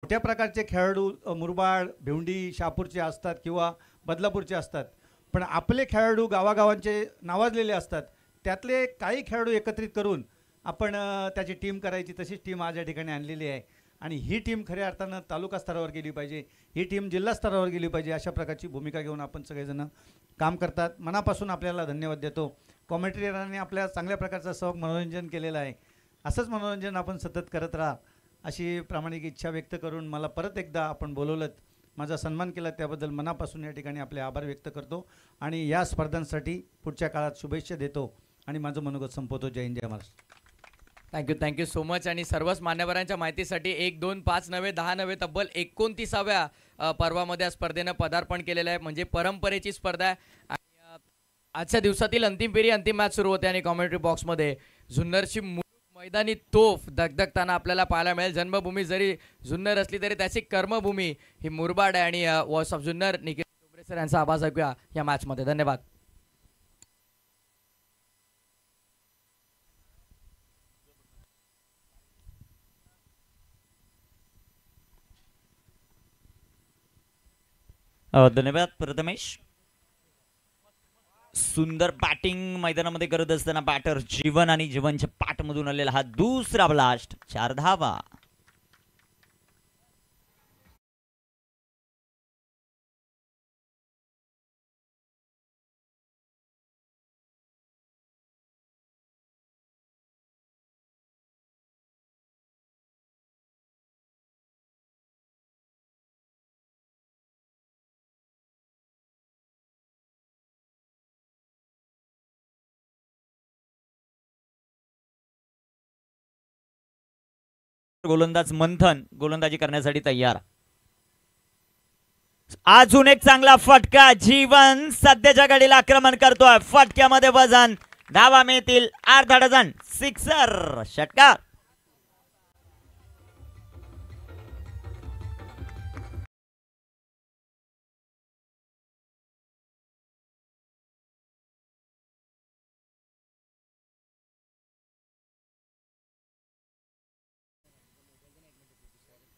मोठ्या प्रकारचे खेळाडू मुरबाड, भिवंडी, शहापूरचे असतात किंवा बदलापूरचे असतात, पण आपले खेळाडू गावागावांचे नावाजलेले असतात. त्यातले काही खेळाडू एकत्रित करून आपण त्याची टीम करायची, तशीच टीम आज या ठिकाणी आणलेली आहे. आणि ही टीम खऱ्या अर्थानं तालुका स्तरावर गेली पाहिजे, ही टीम जिल्हा स्तरावर गेली पाहिजे, अशा प्रकारची भूमिका घेऊन आपण सगळेजण काम करतात. मनापासून आपल्याला धन्यवाद देतो. कॉमेंटेटरांनी आपल्या चांगल्या प्रकारचं मनोरंजन केलेलं आहे. असंच मनोरंजन आपण सतत करत राहा अशी प्रामाणिक इच्छा व्यक्त करून मला परत एकदा आपण बोलवलं, माझा सन्मान केला, त्याबद्दल मनापासून या ठिकाणी आपले आभार व्यक्त करतो आणि या स्पर्धांसाठी पुढच्या काळात शुभेच्छा देतो आणि माझं मनोगत संपवतो. जय हिंद, जय महाराष्ट्र. Thank you so much. आणि सर्वच मान्यवरांच्या माहितीसाठी 1, 2, 5 नव्हे 10 नव्हे तब्बल 29व्या पर्वामध्ये या स्पर्धेनं पदार्पण केलेलं आहे. म्हणजे परंपरेची स्पर्धा आहे. आणि आजच्या दिवसातील अंतिम फेरी, अंतिम मॅच सुरू होते आणि कॉमेंट्री बॉक्समध्ये जुन्नरची मैदानी तोफ धगधगताना आपल्याला पाहायला मिळेल. जन्मभूमी जरी जुन्नर असली तरी त्याची कर्मभूमी ही मुरबाड आहे. आणि voice of Junnar Nikhil डोबरे sir यांचा आवाज ऐकूया या मॅचमध्ये. धन्यवाद. धन्यवाद प्रथमेश. सुंदर बॅटिंग मैदानामध्ये करत असताना बॅटर जीवन आणि जीवनच्या पाठमधून आलेला हा दुसरा ब्लास्ट, 4 धावा. गोलंदाज मंथन गोलंदाजी करण्यासाठी तयार. अजून एक चांगला फटका. जीवन सध्याच्या घडीला आक्रमण करतोय. फटक्यामध्ये वजन, धावा मिळतील अर्धा डझन. सिक्सर, षटकार.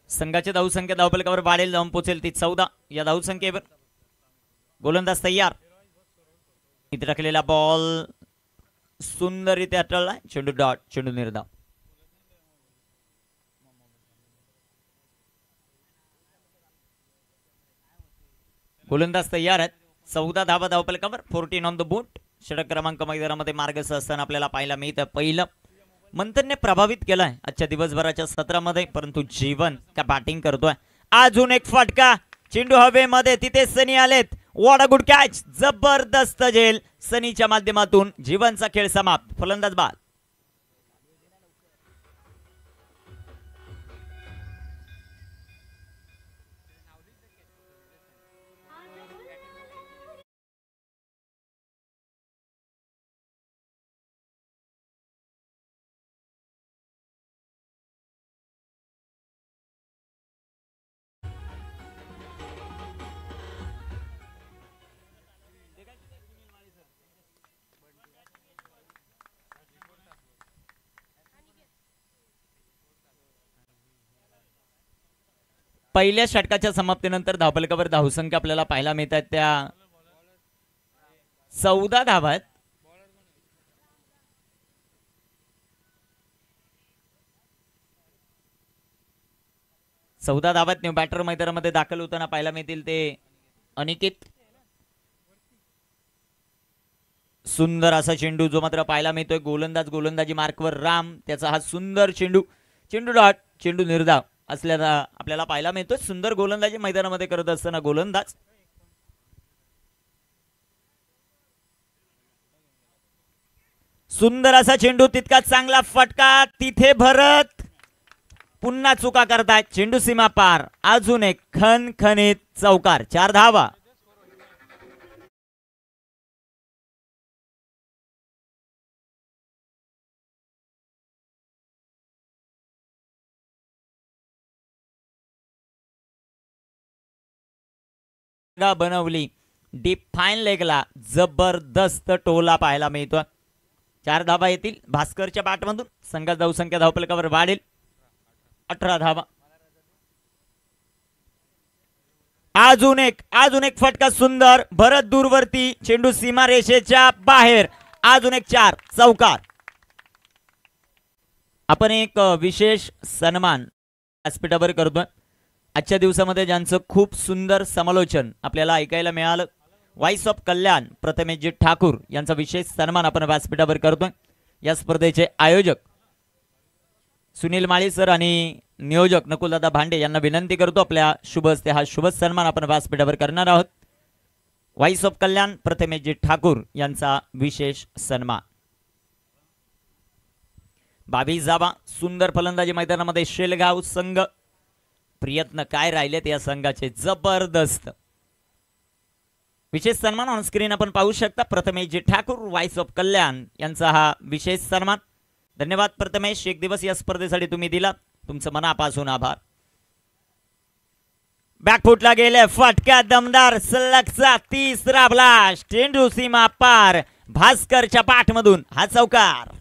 संघाची धावसंख्या धावफलकावर वाढेल, जाऊन पोहोचेल ती 14. या धावसंख्येवर गोलंदाज तयार. इथे टाकलेला बॉल सुंदररित्या टळला. चेंडू डॉट, चेंडू निर्धाव. गोलंदाज तयार आहेत. 14 धावा धावफलकावर, 14 ऑन द बोट. षटक क्रमांक मैदानामध्ये मार्गस्थ असताना आपल्याला पाहायला मिळतं. पहिलं मंथनने प्रभावित केलाय आजच्या दिवसभराच्या सत्रामध्ये, परंतु जीवन का बॅटिंग करतोय. अजून एक फटका. चेंडू हवेमध्ये, तिथे सनी आलेत. What a good catch. जबरदस्त झेल सनीच्या माध्यमातून. जीवनचा खेळ समाप्त. फलंदाज बाद. पहिल्या षटकाच्या समाप्तीनंतर धावफलकावर धावसंख्या आपल्याला पाहायला मिळतात त्या 14 धावा आहेत. न्यू बॅटर मैदानामध्ये दाखल होताना पाहायला मिळतील ते अनिकेत. सुंदर असा चेंडू जो मात्र पाहायला मिळतोय. गोलंदाजी मार्कवर राम. त्याचा हा सुंदर चेंडू, चेंडू डॉट, चेंडू निर्धाव असल्याचा आपल्याला पाहायला मिळतोय. सुंदर गोलंदाजी मैदानामध्ये करत असताना गोलंदाज. सुंदर असा चेंडू, तितका चांगला फटका. तिथे भरत पुन्हा चुका करतायत. चेंडू सीमा पार. अजून एक खणखणीत चौकार, 4 धावा. बनवली डीप फाईन लेगला जबरदस्त टोला पाहायला मिळतो. 4 धावा येतील भास्करच्या बॅटमधून. संघात धावसंख्या धावफलकावर वाढेल 18 धावा. अजून एक फटका सुंदर, भरत दूरवरती, चेंडू सीमा रेषेच्या बाहेर, अजून एक 4 चौकार. आपण एक विशेष सन्मान व्यासपीठावर करतोय. आजच्या दिवसामध्ये ज्यांचं खूप सुंदर समालोचन आपल्याला ऐकायला मिळालं, व्हॉइस ऑफ कल्याण प्रथमेशजी ठाकूर यांचा विशेष सन्मान आपण व्यासपीठावर करतोय. या स्पर्धेचे आयोजक सुनील माळी सर आणि नियोजक नकुलदादा भांडे यांना विनंती करतो, आपल्या शुभ हस्ते हा शुभ सन्मान आपण व्यासपीठावर करणार आहोत. व्हॉइस ऑफ कल्याण प्रथमेशजी ठाकूर यांचा विशेष सन्मान. 22 धावा, सुंदर फलंदाजी मैदानामध्ये शेलगाव संघ. प्रयत्न काय राहिलेत या संघाचे, जबरदस्त. विशेष सन्मान ऑन स्क्रीन आपण पाहू शकता. प्रथमेशजी ठाकूर, व्हॉइस ऑफ कल्याण यांचा हा विशेष सन्मान. धन्यवाद प्रथमेश, एक दिवस या स्पर्धेसाठी तुम्ही दिला, तुमचं मनापासून आभार. बॅकफुटला गेले, फटका दमदार, सलगचा तिसरा ब्लास्ट, चेंडू सीमा पार, भास्करच्या पाठमधून हा चौकार.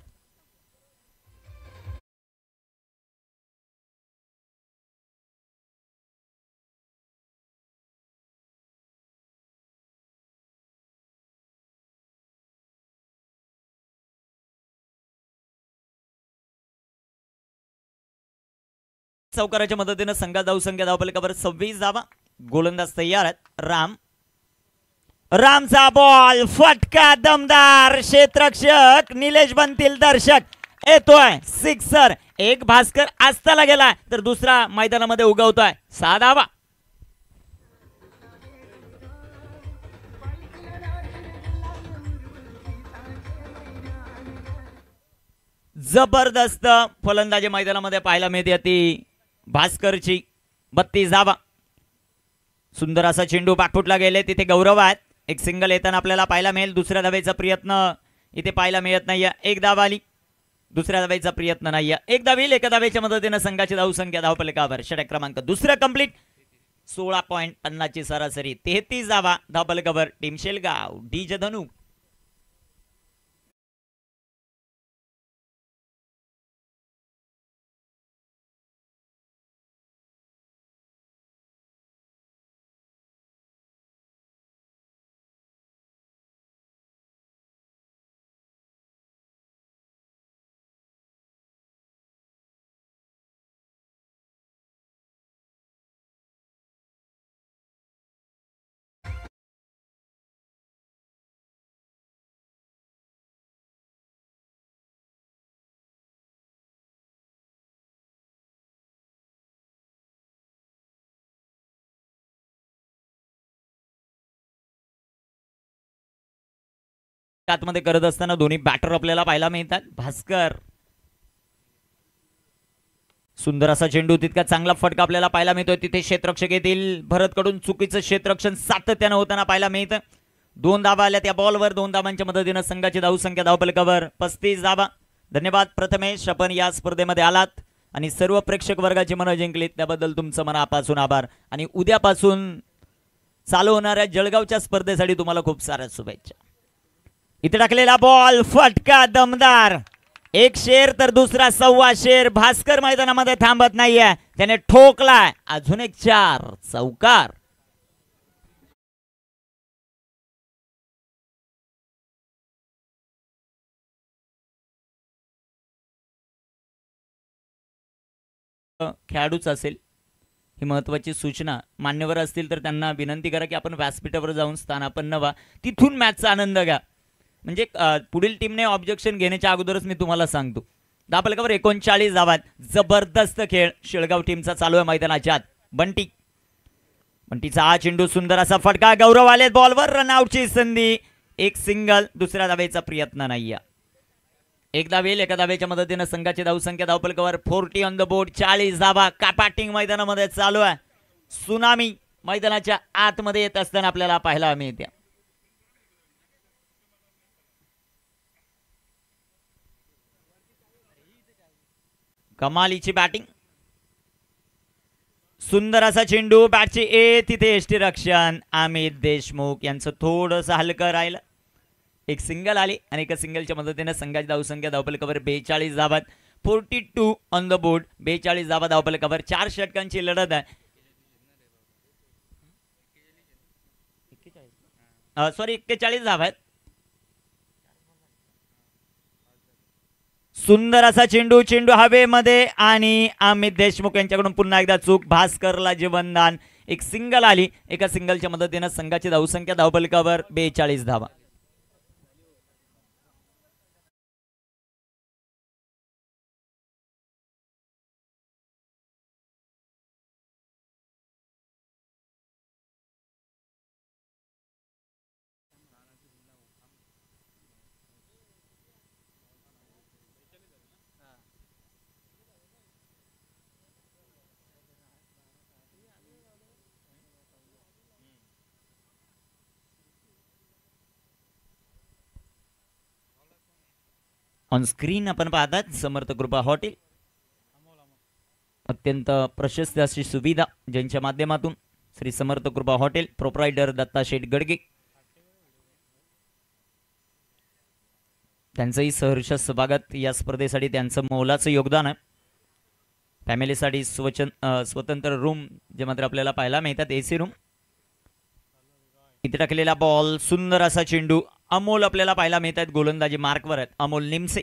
चौकाराच्या मदतीने संघात धावसंख्या धावफलकावर 26 धावा. गोलंदाज तयार आहेत. रामचा बॉल, फटका दमदार, क्षेत्ररक्षक निलेश बनतील दर्शक, येतोय सिक्सर. एक भास्कर आस्ताला गेलाय तर दुसरा मैदानामध्ये उगवतोय. 6 धावा. जबरदस्त फलंदाजी मैदानामध्ये पाहायला मिळते ती भास्करची. 32 धावा. सुंदर असा चेंडू बॅकफुटला गेले, तिथे गौरव आहेत. एक सिंगल येताना आपल्याला पाहायला मिळेल. दुसऱ्या धावेचा प्रयत्न इथे पाहायला मिळत नाहीये. एक धाव आली, दुसऱ्या धावेचा प्रयत्न नाहीये. एक धाव येईल. एका धावेच्या मदतीने संघाची धावसंख्या धावफलकावर षटक क्रमांक दुसरा कंप्लीट. 16.50 ची सरासरी. 33 धावा धावफलकावर टीम शेलगाव डीजे धनु. आतमध्ये करत असताना दोन्ही बॅटर आपल्याला पाहायला मिळतात. भास्कर, सुंदर असा चेंडू, तितका चांगला फटका आपल्याला पाहायला मिळतोय. तिथे क्षेत्ररक्षक येतील. भरतकडून चुकीचं क्षेत्ररक्षण सातत्यानं होताना पाहायला मिळतं. 2 धावा आल्या त्या बॉलवर. 2 धावांच्या मदतीनं संघाची धावसंख्या धावफलकावर 35 धावा. धन्यवाद प्रथमेश, आपण या स्पर्धेमध्ये आलात आणि सर्व प्रेक्षक वर्गाची मनं जिंकलीत, त्याबद्दल तुमचं मनापासून आभार. आणि उद्यापासून चालू होणाऱ्या जळगावच्या स्पर्धेसाठी तुम्हाला खूप साऱ्या शुभेच्छा. इथे टाकलेला बॉल, फटका दमदार, एक शेर तर दुसरा 1.25 शेर. भास्कर मैदानामध्ये थांबत नाहीये, त्याने ठोकलाय. अजून एक 4 चौकार. खेळाडूच असेल ही महत्वाची सूचना. मान्यवर असतील तर त्यांना विनंती करा की आपण व्यासपीठावर जाऊन स्थानापन्न व्हा, तिथून मॅचचा आनंद घ्या. म्हणजे पुढील टीमने ऑब्जेक्शन घेण्याच्या अगोदरच मी तुम्हाला सांगतो. धावफलकावर 39 धावा. जबरदस्त खेळ शेळगाव टीमचा चालू आहे मैदानाच्या आत. बंटीचा हा चेंडू, सुंदर असा फटका, गौरव आले बॉलवर, रनआउटची संधी. एक सिंगल, दुसऱ्या धावेचा प्रयत्न नाही. एक धाव येईल. एका धावेच्या मदतीने संघाची धावसंख्या धावफलकावर 40 ऑन द बोर्ड. 40 धावा कापाटिंग मैदानामध्ये चालू आहे. सुनामी मैदानाच्या आतमध्ये येत असताना आपल्याला पाहायला मिळते. कमालीची बॅटिंग, सुंदर असा चेंडू, बॅटची तिथे यष्टीरक्षण अमित देशमुख यांचं थोडंसं हलकं राहिलं. एक सिंगल आली आणि एका सिंगलच्या मदतीने संघाची धावसंख्या धावफलकावर 42 धावा. 42 ऑन द बोर्ड. 42 धावा धावफलकावर. 4 षटकांची लढत आहे. सॉरी 41 धावा आहेत. सुंदर असा चेंडू हवेमध्ये आणि अमित देशमुख यांच्याकडून पुन्हा एकदा चूक. भास्करला जीवनदान. एक सिंगल आली. एका सिंगलच्या मदतीने संघाची धावसंख्या धावफलकावर 42 धावा. ऑन स्क्रीन आपण पाहतात समर्थ कृपा हॉटेल, अत्यंत प्रशस्त अशी सुविधा ज्यांच्या माध्यमातून श्री समर्थ कृपा हॉटेल, प्रोप्रायटर दत्ता शेठ गडगे त्यांचंही सहर्ष स्वागत. या स्पर्धेसाठी त्यांचं मोलाचं योगदान आहे. फॅमिलीसाठी स्वतंत्र रूम जे मात्र आपल्याला पाहायला मिळतात, एसी रूम. इथे टाकलेला बॉल, सुंदर असा चेंडू. अमोल आपल्याला पाहायला मिळतात गोलंदाजी मार्कवर आहेत. अमोल निमसे.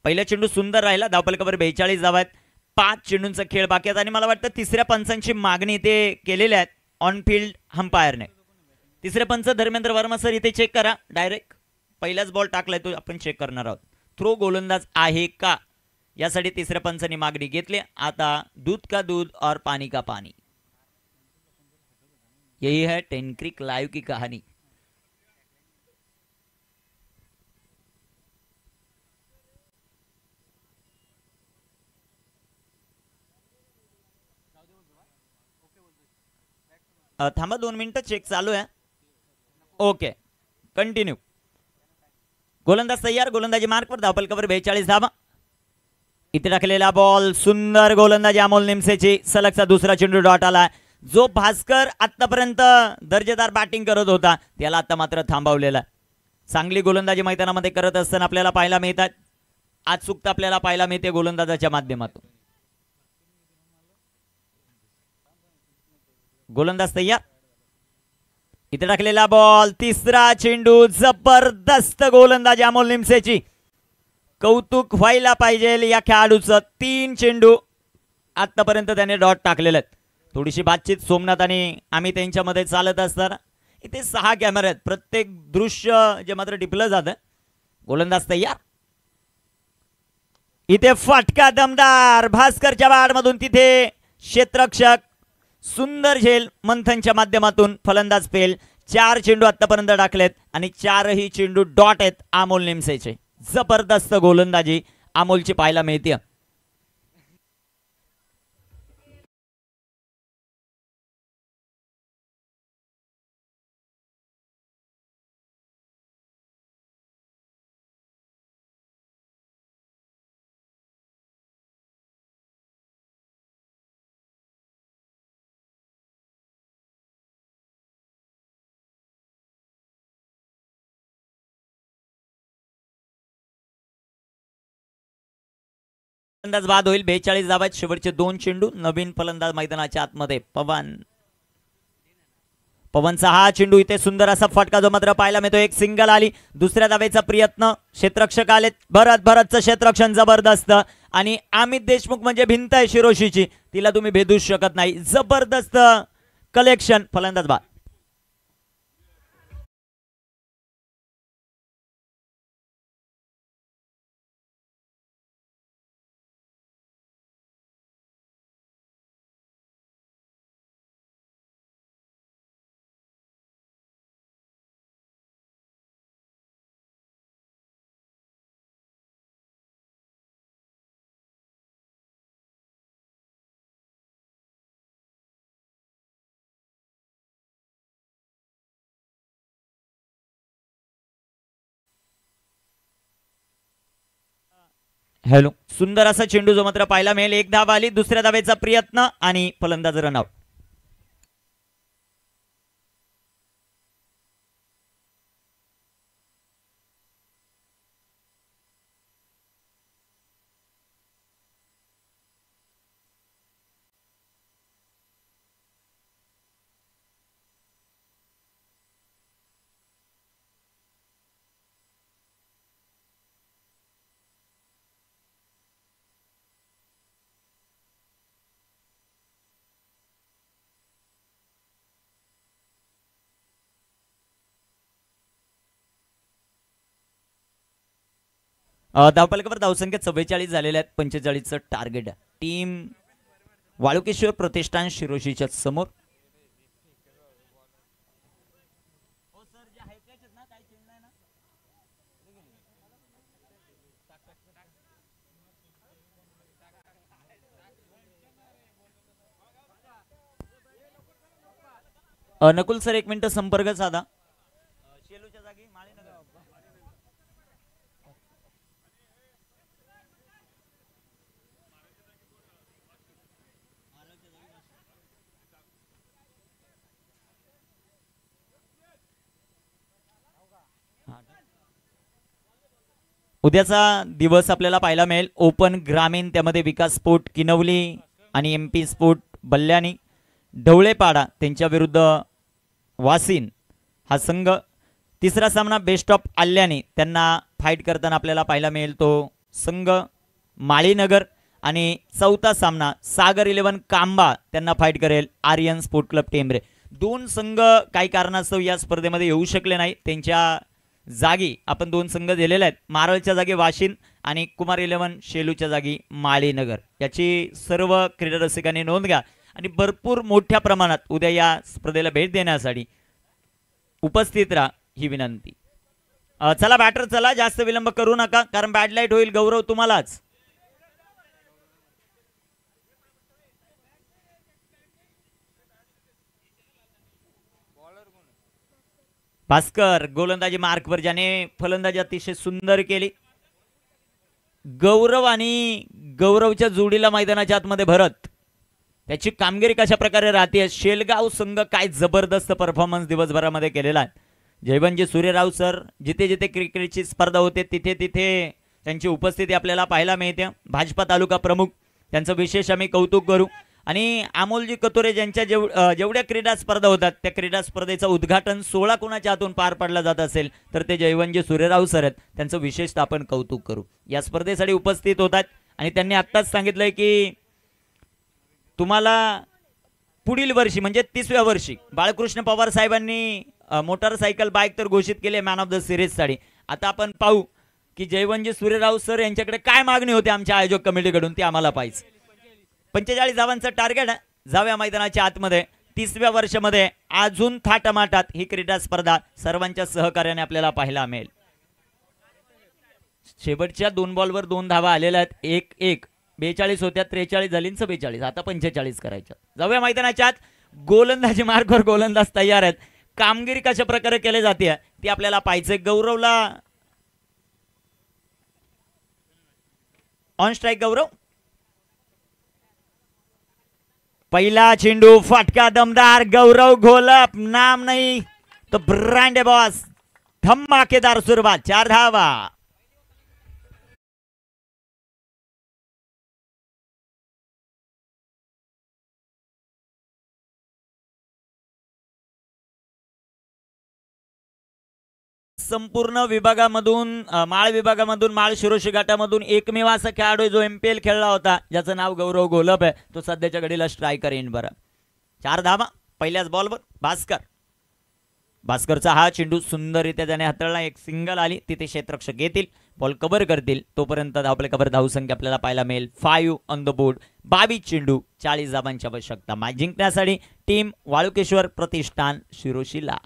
पहिला चेंडू सुंदर राहिला. धावफलकावर 42 धावा आहेत. 5 चेंडूंचा खेळ बाकी आहेत आणि मला वाटतं तिसऱ्या पंचांची मागणी ते केलेल्या आहेत ऑन फील्ड अंपायरने. तिसऱ्या पंच धर्मेंद्र वर्मा सर इथे चेक करा. डायरेक्ट पहिलाच बॉल टाकलाय तो आपण चेक करणार आहोत. थ्रो गोलंदाज आहे का यासाठी तिसऱ्या पंचांनी मागणी घेतली. आता दूध का दूध और पानी का पानी, यही है टेन क्रिक लाइव की कहानी. थांबा 2 मिनिटं, चेक चालू आहे. Okay, continue. गोलंदाज तयार. गोलंदाजी मार्कवर. धावफलकावर 42 धावा. इथे टाकलेला बॉल, सुंदर गोलंदाजी अमोल निमसेची. सलगचा दुसरा चेंडू डॉट आला. जो भास्कर आतापर्यंत दर्जेदार बॅटिंग करत होता त्याला आता मात्र थांबवलेला. चांगली गोलंदाजी मैदानामध्ये करत असताना आपल्याला पाहायला मिळतात. आज चुकता आपल्याला पाहायला मिळते गोलंदाजाच्या माध्यमातून. गोलंदाज तयार. इथे टाकलेला बॉल, तिसरा चेंडू. जबरदस्त गोलंदाजी अमोल निमसेची. कौतुक व्हायला पाहिजे या खेळाडूचं. 3 चेंडू आतापर्यंत त्याने डॉट टाकलेले आहेत. थोडीशी बातचीत सोमनाथ आणि आम्ही त्यांच्यामध्ये चालत असताना इथे 6 कॅमेरे आहेत. प्रत्येक दृश्य जे मात्र टिपलं जातं. गोलंदाज तयार. इथे फटका दमदार भास्करच्या बॅटमधून. तिथे क्षेत्ररक्षक. सुंदर झेल मंथनच्या माध्यमातून. फलंदाज फेल. 4 चेंडू आतापर्यंत टाकलेत आणि 4ही चेंडू डॉट आहेत अमोल निमसेचे. जबरदस्त गोलंदाजी अमोलची पाहायला मिळते. फलंदाज बाद होईल. 42 धावा आहेत. शेवटचे 2 चेंडू. नवीन फलंदाज मैदानाच्या आतमध्ये पवनचा हा चेंडू. इथे सुंदर असा फटका जो मात्र पाहायला मिळतो. एक सिंगल आली. दुसऱ्या धावेचा प्रयत्न. क्षेत्ररक्षक आले. भरतचं क्षेत्ररक्षण जबरदस्त. आणि अमित देशमुख म्हणजे भिंत आहे शिरोशीची, तिला तुम्ही भेदूच शकत नाही. जबरदस्त कलेक्शन. फलंदाज बाद. हॅलो. सुंदर असा चेंडू जो मात्र पाहायला मिळेल. 1 धावा आली. दुसऱ्या धावेचा प्रयत्न आणि फलंदाज रनआउट. धावफलकावर धावसंख्या 44 झालेल्या आहेत. 45चं टार्गेट आहे. टीम वाळुकेश्वर प्रतिष्ठान शिरोशीच्या समोर. नकुल सर 1 मिनिट संपर्क साधा. शेलूच्या जागी माळीनगर. उद्याचा दिवस आपल्याला पाहायला मिळेल ओपन ग्रामीण, त्यामध्ये विकास स्पोर्ट किनवली आणि MP स्पोर्ट बल्ल्याणी. ढवळेपाडा त्यांच्या विरुद्ध वासिन हा संघ. तिसरा सामना बेस्ट ऑफ आल्यानी त्यांना फाईट करताना आपल्याला पाहायला मिळेल तो संघ माळीनगर. आणि चौथा सामना सागर 11 कांबा त्यांना फाईट करेल आर्यन स्पोर्ट क्लब टेंबरे. 2 संघ काही कारणास्तव या स्पर्धेमध्ये येऊ शकले नाही. त्यांच्या जागी आपण 2 संघ दिलेले आहेत. मारळच्या जागी वाशिन आणि कुमार 11 शेलूच्या जागी माळीनगर. याची सर्व क्रीडा रसिकांनी नोंद घ्या आणि भरपूर मोठ्या प्रमाणात उद्या या स्पर्धेला भेट देण्यासाठी उपस्थित राहा ही विनंती. चला बॅटर चला, जास्त विलंब करू नका कारण बॅड लाईट होईल. गौरव तुम्हालाच. भास्कर गोलंदाजी मार्कवर, ज्याने फलंदाजी अतिशय सुंदर केली. गौरव आणि गौरवच्या जोडीला मैदानाच्या आतमध्ये भरत, त्याची कामगिरी कशा प्रकारे राहते. शेलगाव संघ काय जबरदस्त परफॉर्मन्स दिवसभरामध्ये केलेला आहे. जयवंजी सूर्यराव सर जिथे जिथे क्रिकेटची स्पर्धा होते तिथे तिथे त्यांची उपस्थिती आपल्याला पाहायला मिळते. भाजपा तालुका प्रमुख त्यांचं विशेष आम्ही कौतुक करू. आणि अमोलजी कतोरे ज्यांच्या जेवढ्या क्रीडा स्पर्धा होतात त्या क्रीडा स्पर्धेचं उद्घाटन 16 कोणाच्या हातून पार पडला जात असेल तर ते जयवंजी सूर्यराव सर आहेत. त्यांचं विशेषतः आपण कौतुक करू. या स्पर्धेसाठी उपस्थित होतात आणि त्यांनी आत्ताच सांगितलंय की तुम्हाला पुढील वर्षी म्हणजे 30व्या वर्षी बाळकृष्ण पवार साहेबांनी मोटारसायकल बाईक तर घोषित केले मॅन ऑफ द सिरीजसाठी. आता आपण पाहू की जयवंजी सूर्यराव सर यांच्याकडे काय मागणी होती आमच्या आयोजक कमिटीकडून ती आम्हाला पाहिजे. 45 धावांचं टार्गेट जाव्या मैदानाच्या आतमध्ये. 30व्या वर्षामध्ये अजून थाटमाटात ही क्रीडा स्पर्धा सर्वांच्या सहकार्याने आपल्याला पाहायला मिळेल. शेवटच्या 2 बॉलवर 2 धावा आलेल्या आहेत. 1-1 42 होत्या, 43 झाली, 44 आता 45 करायच्या. जाऊया मैदानाच्या आत. गोलंदाजी मार्कवर गोलंदाज तयार आहेत. कामगिरी कशा प्रकारे केली जाते ती आपल्याला पाहिजे. गौरवला ऑन स्ट्राइक. गौरव पहिला चेंडू फटका दमदार. गौरव घोलप नाम नाही तो ब्रँड बॉस. धमाकेदार सुरुवात. 4 धावा. संपूर्ण विभागामधून माळ विभागामधून माळ शिरोशी घाटामधून एकमेव असा खेळाडू जो MPL खेळला होता ज्याचं नाव गौरव घोलप आहे. तो सध्याच्या घडीला स्ट्रायकर येईन. बरं 4 धावा पहिल्याच बॉलवर. भास्करचा हा चेंडू सुंदररित्या त्याने हाताळला. एक सिंगल आली तिथे क्षेत्ररक्षक येतील, बॉल कव्हर करतील. तोपर्यंत धावफलकावर धावसंख्या आपल्याला पाहायला मिळेल 5 ऑन द बोर्ड. 22 चेंडू 40 धावांची आवश्यकता. मॅच जिंकण्यासाठी टीम वाळुकेश्वर प्रतिष्ठान शिरोशीला.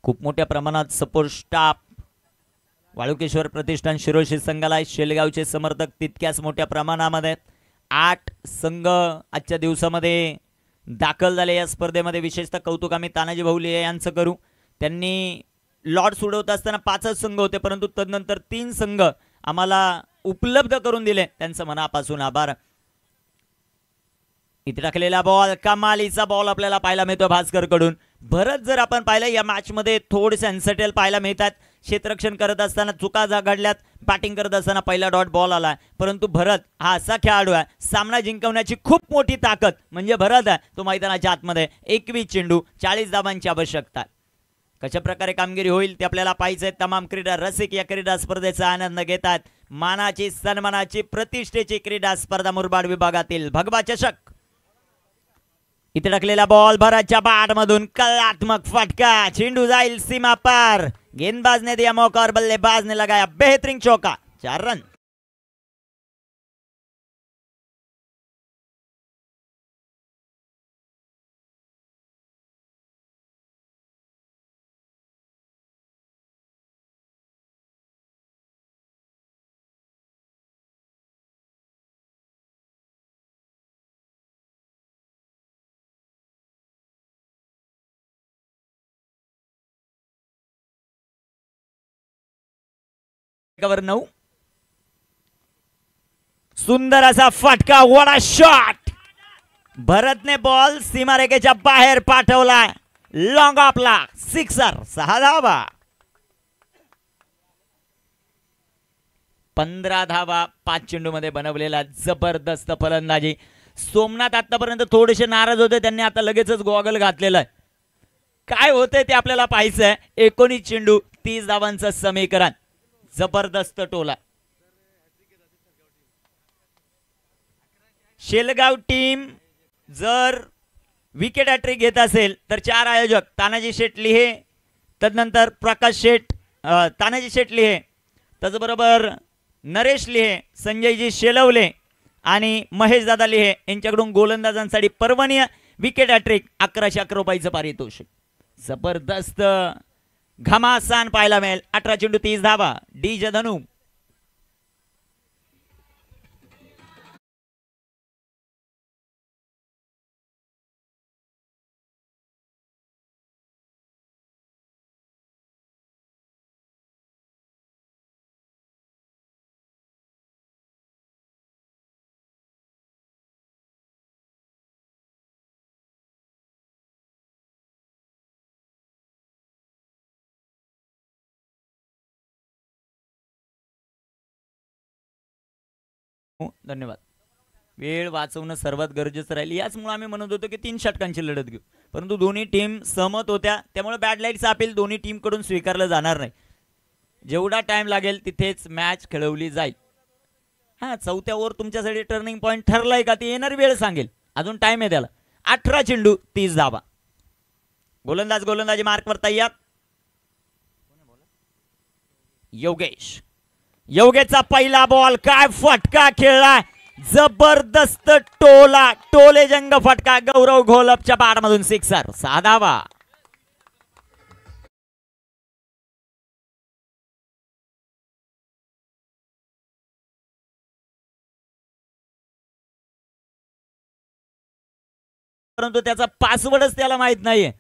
खूप मोठ्या प्रमाणात सपोर्ट स्टाफ वाळुकेश्वर प्रतिष्ठान शिरोशी संघाला. शेलगावचे समर्थक तितक्याच मोठ्या प्रमाणामध्ये. 8 संघ आजच्या दिवसामध्ये दाखल झाले या स्पर्धेमध्ये. विशेषतः कौतुक आम्ही तानाजी भाऊले यांचं करू. त्यांनी लॉट सोडवत असताना 5च संघ होते परंतु तदनंतर 3 संघ आम्हाला उपलब्ध करून दिले. त्यांचं मनापासून आभार. इथे टाकलेला बॉल, कमालीचा बॉल आपल्याला पाहायला मिळतो भास्कर कडून. भरत जर आपण पाहिलं या मॅच मध्ये थोडेसे अनसेटल पाहायला मिळतात. क्षेत्ररक्षण करत असताना चुका घडल्यात. बॅटिंग करत असताना पहिला डॉट बॉल आला. परंतु भरत हा असा खेळाडू आहे सामना जिंकवण्याची खूप मोठी ताकद म्हणजे भरत आहे. तो मैदानाच्या आतमध्ये 21 चेंडू 40 धावांची आवश्यकता. कशा प्रकारे कामगिरी होईल ते आपल्याला पाहिजे. तमाम क्रीडा रसिक या क्रीडा स्पर्धेचा आनंद घेतात. मानाची सन्मानाची प्रतिष्ठेची क्रीडा स्पर्धा मुरबाड विभागातील भगवा चषक इथे टाकलेला बॉल भराच्या मधून कलात्मक फटका, चेंडू जाईल सीमा पार, गेंदबाज ने दिया मौका और बल्लेबाज ने लगाया बेहतरीन चौका, 4 रन। कवर 9, सुंदर असा फटका, वडा शॉट, भरतने बॉल सीमारेखेच्या बाहेर पाठवला, लॉंग ऑफला, सिक्सर, 6 धावा, 15 धावा 5 चेंडू मध्ये बनवलेला जबरदस्त फलंदाजी। सोमनाथ आतापर्यंत थोडेसे नाराज होते, त्यांनी आता लगेचच गॉगल घातलेला आहे। काय होतंय ते आपल्याला पाहायचंय। 19 चेंडू 30 धावांचं समीकरण, जबरदस्त टोला। शेलगाव टीम जर विकेट हॅट्रिक घेत असेल तर 4 आयोजक तानाजी शेठ लिहे, तदनंतर प्रकाश शेठ, तानाजी शेठ लिहे, त्याचबरोबर नरेश लिहे, संजयजी शेलवले आणि महेश दादा लिहे यांच्याकडून गोलंदाजांसाठी पर्वणीय विकेट हॅट्रिक 1111 रुपयाचं पारितोषिक। जबरदस्त घमासान पाहायला मिळेल। 18 चेंडू 30 धावा, डी धनु। धन्यवाद। वेळ वाचवणं सर्वात गरजेचं राहील, याचमुळे आम्ही म्हणत होतो की 3 षटकांची लढत घेऊ, परंतु दोन्ही टीम सहमत होत्या, त्यामुळे बॅड लाईटचं अपील दोन्ही टीम कडून स्वीकारलं जाणार नाही। जेवढा टाइम लागेल तिथेच मॅच खेळवली जाईल। हा, 4थ्या ओव्हर तुमच्यासाठी टर्निंग पॉइंट ठरलाय का ते येणार वेळ सांगेल, अजून टाइम आहे त्याला। 18 चेंडू 30 धावा, गोलंदाजी मार्कवर तयार। योगेशचा पहिला बॉल, काय फटका खेळला, जबरदस्त टोला, टोले जंग फटका, गौरव घोलपच्या मधून सिक्सर, 6 धावा। परंतु त्याचा पासवर्डच त्याला माहित नाहीये।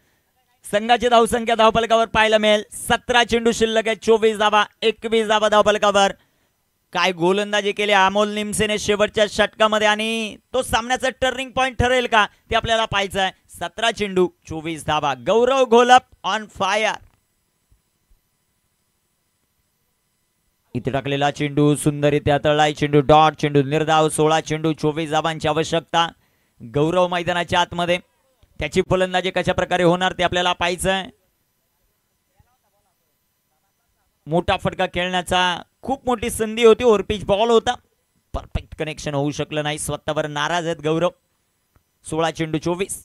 संघाची धावसंख्या धावफलकावर पाहायला मिळेल, 17 चेंडू शिल्लक आहे, 24 धावा, 21 धावा धावफलकावर। काय गोलंदाजी केली अमोल निमसेने शेवटच्या षटकामध्ये, आणि तो सामन्याचा टर्निंग पॉइंट ठरेल का ते आपल्याला पाहायचं आहे। 17 चेंडू 24 धावा, गौरव घोलप ऑन फायर। इथे टाकलेला चेंडू सुंदररित्या तळाई, चेंडू डॉट, चेंडू निर्धाव, 16 चेंडू 24 धावांची आवश्यकता। गौरव मैदानाच्या आतमध्ये, त्याची फलंदाजी कशा प्रकारे होणार ते आपल्याला पाहायचं आहे। मोठा फटका खेळण्याचा खूप मोठी संधी होती, ओव्हरपिच बॉल होता, परफेक्ट कनेक्शन होऊ शकलं नाही, स्वतःवर नाराज आहेत गौरव। 16 चेंडू 24,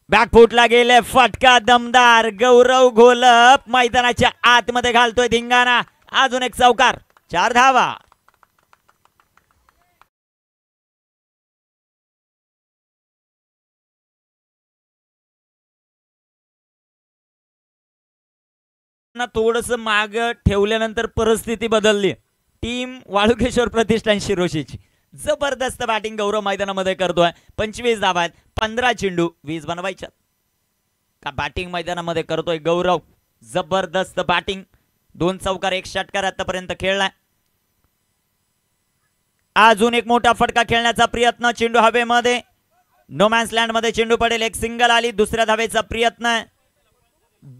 बॅकफुटला गेले, फटका दमदार, गौरव घोलप मैदानाच्या आतमध्ये घालतोय धिंगाणा, अजून एक चौकार, 4 धावा। थोडस माग ठेवल्यानंतर परिस्थिती बदलली, टीम वाळुकेश्वर प्रतिष्ठान शिरोशीची। जबरदस्त बॅटिंग गौरव मैदानामध्ये करतोय, 25 धावा आहेत, 15 चेंडू 20 बनवायच्या। का बॅटिंग मैदानामध्ये करतोय गौरव, जबरदस्त बॅटिंग, 2 चौकार 1 षटकार आतापर्यंत खेळलाय। अजून एक मोठा फटका खेळण्याचा प्रयत्न, चेंडू हवेमध्ये, नो मॅन्स लँड मध्ये चेंडू पडेल, एक सिंगल आली, दुसऱ्या धावेचा प्रयत्न,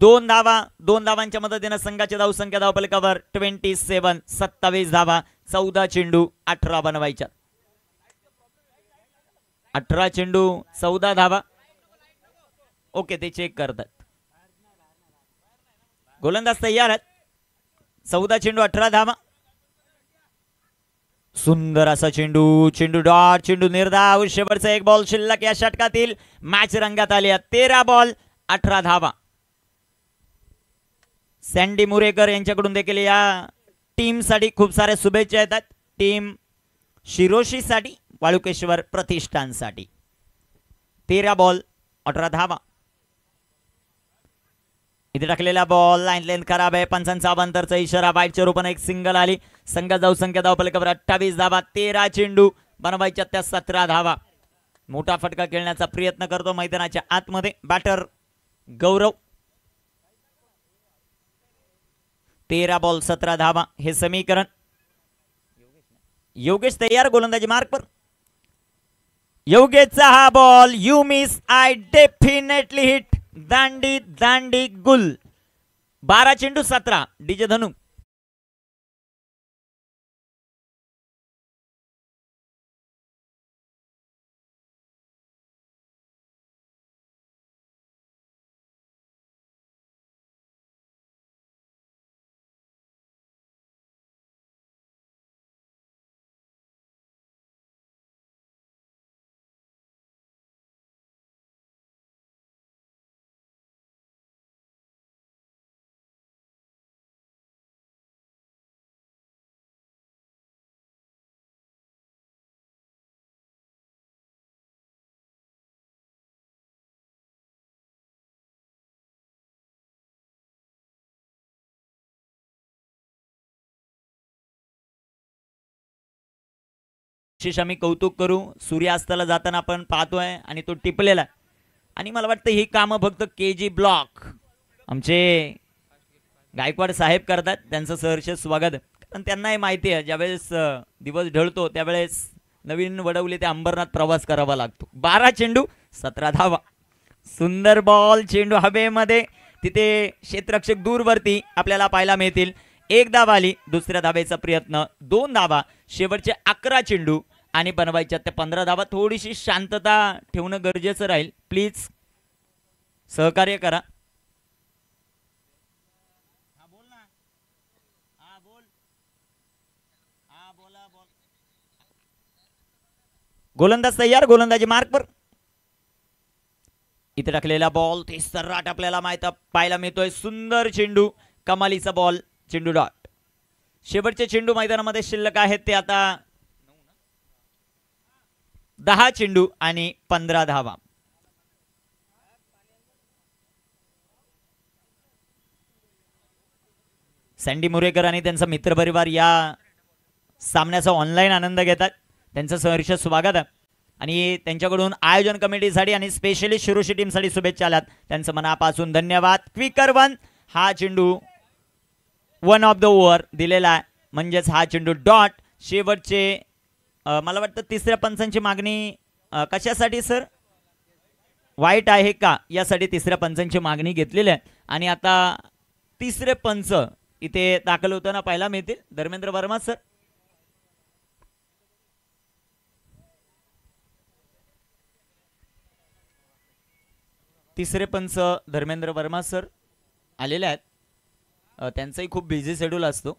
2 धावा, 2 धावांच्या मदतीने संघाची धावसंख्या धावफलकावर 27, 27 धावा, 14 चेंडू 18 बनवायच्या। 18 चेंडू 14 धावा, ओके ते चेक करतात, गोलंदाज तयार आहेत। 14 चेंडू 18 धावा, सुंदर असा चेंडू, चेंडू डॉट, चेंडू निर्धाव. शेवटचा एक बॉल शिल्लक या षटकातील. मॅच रंगात आली. 13 बॉल 18 धावा. सँडी मुरेकर यांच्याकडून देखील या टीम साठी खूप साऱ्या शुभेच्छा येतात. टीम शिरोशी साठी, वाळुकेश्वर प्रतिष्ठान साठी. 13 बॉल 18 धावा. इथे टाकलेला बॉल लाईन लेंथ खराब आहे. पंचांचा अवांतरचा इशारा. वाईटच्या रूपाने एक सिंगल आली. संघ जाऊ संख्या धावफलकावर 28 धावा. 13 चेंडू बनवायच्या त्या 17 धावा. मोठा फटका खेळण्याचा प्रयत्न करतो मैदानाच्या आतमध्ये बॅटर गौरव. 13 बॉल 17 धावा हे समीकरण. योगेश तयार गोलंदाजी मार्क पर. योगेशचा हा ball. You miss I definitely hit. दांडी दांडी गुल. 12 चेंडू 17. डीजे धनु. विशेष आम्ही कौतुक करू. सूर्यास्ताला जाताना आपण पाहतोय आणि तो टिपलेला. आणि मला वाटतं ही कामं फक्त केजी ब्लॉक आमचे गायकवाड साहेब करतात. त्यांचं सहर्ष स्वागत. कारण त्यांनाही माहिती आहे ज्यावेळेस दिवस ढळतो त्यावेळेस नवीन वडवली ते अंबरनाथ प्रवास करावा लागतो. 12 चेंडू 17 धावा. सुंदर बॉल. चेंडू हवेमध्ये. तिथे क्षेत्ररक्षक दूरवरती आपल्याला पाहायला मिळतील. 1 धाव आली. दुसऱ्या धावेचा प्रयत्न. 2 धावा. शेवटचे 11 चेंडू आणि बनवायच्या त्या 15 धावा. थोडीशी शांतता ठेवणं गरजेचं राहील. प्लीज सहकार्य करा. गोलंदाज तयार गोलंदाजी मार्क पर. इथे टाकलेला बॉल. ते सर्राट आपल्याला माहित पाहायला मिळतोय. सुंदर चेंडू. कमालीचा बॉल. चेंडू डॉट. शेवटचे चेंडू मैदानामध्ये शिल्लक आहेत ते आता 10 चेंडू आणि 15 धावा. सँडी मुरेकर आणि त्यांचा मित्रपरिवार या सामन्याचा ऑनलाईन आनंद घेतात. त्यांचं सहर्ष स्वागत आहे. आणि त्यांच्याकडून आयोजन कमिटीसाठी आणि स्पेशली शिरोशी टीमसाठी शुभेच्छा आल्यात. त्यांचं मनापासून धन्यवाद. क्विकर 1 हा चेंडू 1 ऑफ द ओव्हर दिलेला आहे. म्हणजेच हा चेंडू डॉट. शेवटचे मला वाटतं तिसऱ्या पंचांची मागणी कशासाठी सर? वाईट आहे का यासाठी तिसऱ्या पंचांची मागणी घेतलेली आहे. आणि आता तिसरे पंच इथे दाखल होताना पाहायला मिळतील. धर्मेंद्र वर्मा सर. तिसरे पंच धर्मेंद्र वर्मा सर आलेले आहेत. त्यांचाही खूप बिझी शेड्यूल असतो.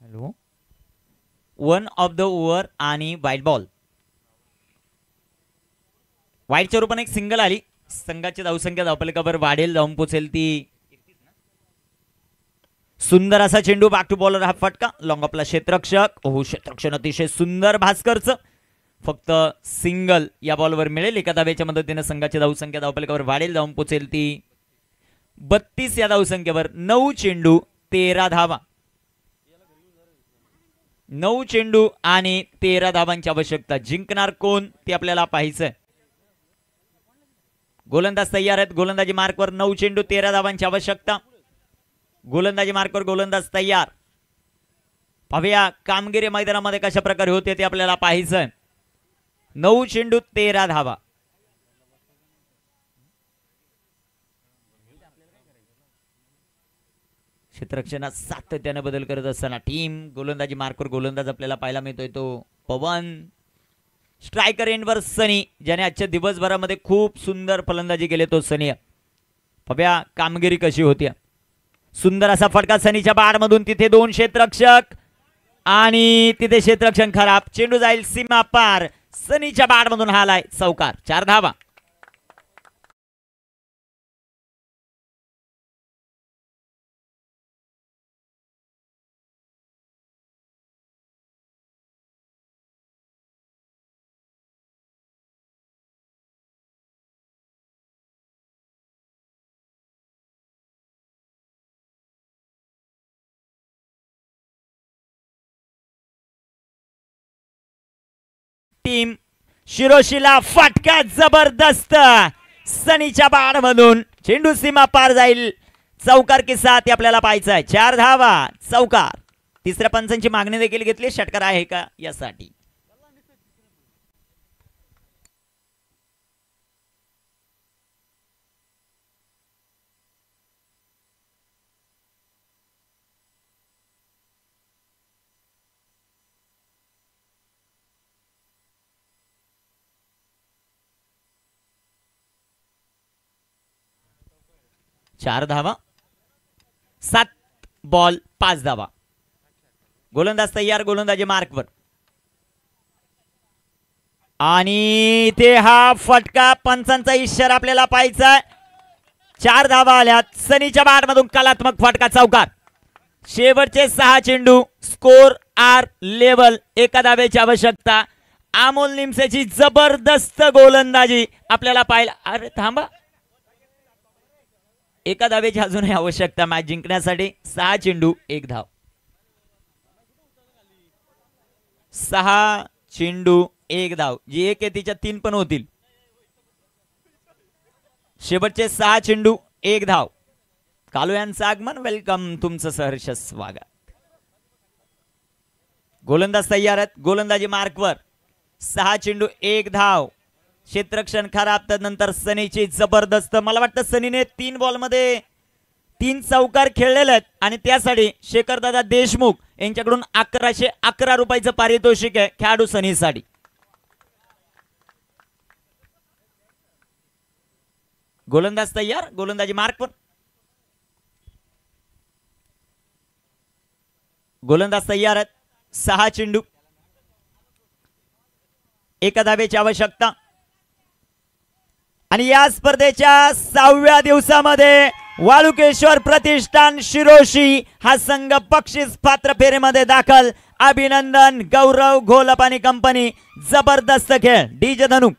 हॅलो. 1 ऑफ द ओव्हर आणि वाईट बॉल. वाईटच्या रूपाने एक सिंगल आली. संघाची धावसंख्या धावफलकावर वाढेल. जाऊन पोचेल ती. सुंदर असा चेंडू. Back to bowler. हा फटका. लॉंग ऑफला क्षेत्ररक्षक. क्षेत्ररक्षण अतिशय सुंदर. भास्करचं फक्त सिंगल या बॉलवर मिळेल. एका धावेच्या मदतीने संघाची धावसंख्या धावफलकावर वाढेल. जाऊन पोचेल ती 32 या धावसंख्येवर 9 चेंडू 13 धावा. 9 चेंडू आणि 13 धावांची आवश्यकता. जिंकणार कोण ते आपल्याला पाहायचंय. गोलंदाज तयार आहेत. गोलंदाजी मार्कवर 9 चेंडू 13 धावांची आवश्यकता. गोलंदाजी मार्कवर गोलंदाज तयार. पाहूया कामगिरी मैदानामध्ये कशा प्रकारे होते ते आपल्याला पाहायचंय. 9 चेंडू 13 धावा. क्षेत्ररक्षणात सातत्याने बदल करत असताना टीम गोलंदाजी मार्कवर गोलंदाज आपल्याला पाहायला मिळतोय तो पवन. स्ट्रायकर एंडवर सनी, ज्याने आजच्या दिवसभरामध्ये खूप सुंदर फलंदाजी केली तो सनी. पाहूया कामगिरी कशी होती. सुंदर असा फटका सनीच्या बाडमधून. तिथे 2 क्षेत्ररक्षक आणि तिथे क्षेत्ररक्षण खराब. चेंडू जाईल सीमा पार. सनीच्या बाडमधून हालाय चौकार. 4 धावा. टीम शिरोशीला फटका जबरदस्त. सनीच्या बाडमधून चेंडू सीमा पार जाईल. चौकार की साथ आपल्याला पाहायचा आहे. 4 धावा. चौकार. तिसऱ्या पंचांची मागणी देखील घेतली. षटकार आहे का यासाठी. चार धावा. 7 बॉल 5 धावा. गोलंदाज तयार. गोलंदाजी मार्कवर आणि ते हा फटका पंचांचा इशारा आपल्याला पाहायचा. 4 धावा आल्यात. सनीच्या बॅटमधून कलात्मक फटका. चौकार. शेवटचे 6 चेंडू. Score R level. 1 धावेची आवश्यकता. अमोल निमसेची जबरदस्त गोलंदाजी आपल्याला पाहायला. अरे थांबा. 1 धावेची अजूनही आवश्यकता मॅच जिंकण्यासाठी. 6 चेंडू 1 धाव. 6 चेंडू 1 धाव. जी 1 आहे तिच्या 3 पण होतील. शेवटचे 6 चेंडू 1 धाव. कालू यांचं आगमन. वेलकम. तुमचं सहर्ष स्वागत. गोलंदाज तयार आहेत. गोलंदाजी मार्कवर. 6 चेंडू 1 धाव. क्षेत्ररक्षण खराब. त्यानंतर सनीची जबरदस्त. मला वाटतं सनीने 3 बॉल मध्ये 3 चौकार खेळलेले आहेत आणि त्यासाठी शेखरदादा देशमुख यांच्याकडून 1111 रुपयाचं पारितोषिक आहे खेळाडू सनीसाठी. गोलंदाज तयार. गोलंदाजी मार्कवर. गोलंदाज तयार आहेत. 6 चेंडू 1 धावेची आवश्यकता. आणि या स्पर्धेच्या 6व्या दिवसामध्ये वाळुकेश्वर प्रतिष्ठान शिरोशी हा संघ बक्षीस पात्र फेरीमध्ये दाखल. अभिनंदन. गौरव घोलप आणि कंपनी. जबरदस्त खेळ. डीजे धनुक.